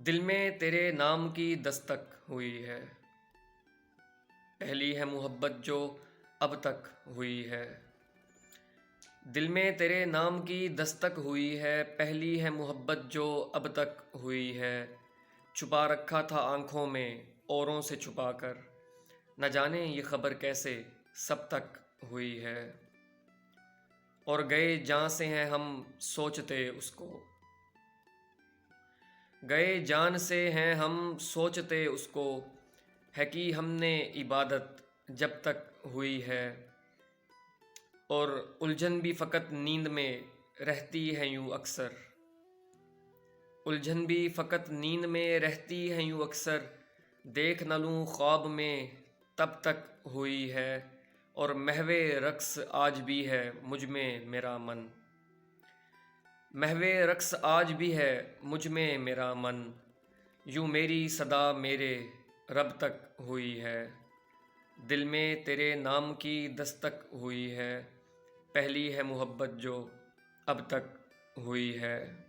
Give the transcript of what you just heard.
दिल में तेरे नाम की दस्तक हुई है, पहली है मोहब्बत जो अब तक हुई है। दिल में तेरे नाम की दस्तक हुई है, पहली है मोहब्बत जो अब तक हुई है। छुपा रखा था आँखों में औरों से छुपा कर, न जाने ये खबर कैसे सब तक हुई है। और गए जहाँ से हैं हम सोचते उसको, गए जान से हैं हम सोचते उसको, है कि हमने इबादत जब तक हुई है। और उलझन भी फ़कत नींद में रहती है यूँ अक्सर, उलझन भी फ़कत नींद में रहती है यूँ अक्सर। देख न लूँ ख्वाब में तब तक हुई है। और महवे रक्स आज भी है मुझ में मेरा मन, महवे रक्स आज भी है मुझ में मेरा मन। यूँ मेरी सदा मेरे रब तक हुई है। दिल में तेरे नाम की दस्तक हुई है, पहली है मोहब्बत जो अब तक हुई है।